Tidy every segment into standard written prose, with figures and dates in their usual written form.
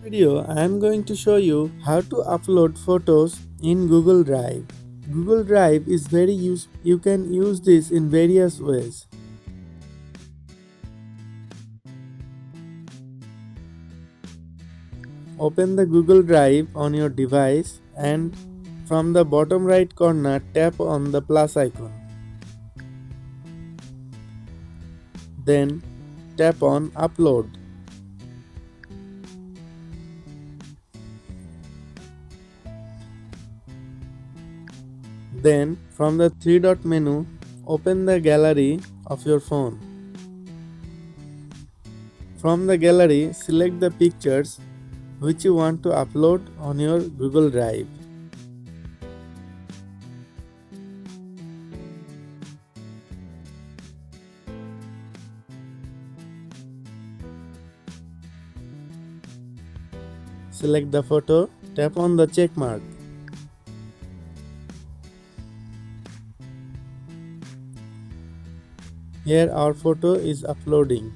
Video, I am going to show you how to upload photos in Google Drive. Google Drive is very useful. You can use this in various ways. Open the Google Drive on your device and from the bottom right corner tap on the plus icon. Then tap on Upload. Then from the three-dot menu, open the gallery of your phone. From the gallery, select the pictures which you want to upload on your Google Drive. Select the photo, tap on the check mark. Here our photo is uploading.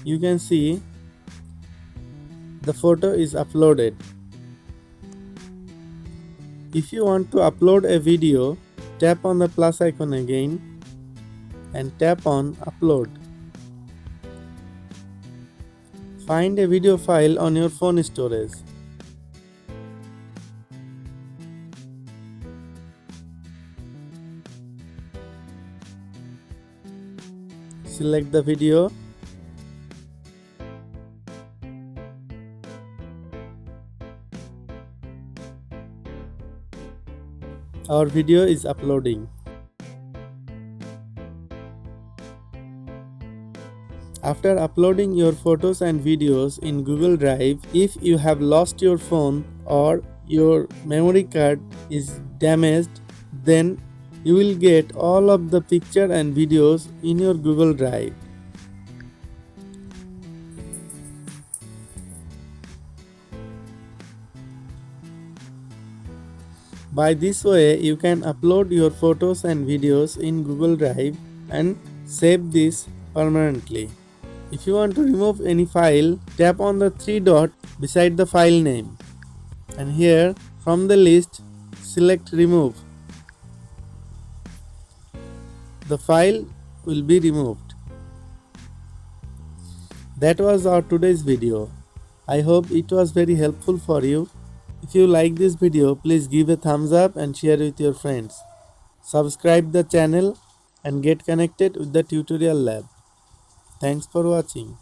You can see the photo is uploaded. If you want to upload a video, tap on the plus icon again and tap on Upload. Find a video file on your phone storage. Select the video. Our video is uploading. After uploading your photos and videos in Google Drive, if you have lost your phone or your memory card is damaged, then you will get all of the picture and videos in your Google Drive. By this way, you can upload your photos and videos in Google Drive and save this permanently. If you want to remove any file, tap on the three dot beside the file name. And here, from the list, select Remove. The file will be removed. That was our today's video. I hope it was very helpful for you. If you like this video, please give a thumbs up and share with your friends. Subscribe the channel and get connected with the tutorial lab. Thanks for watching.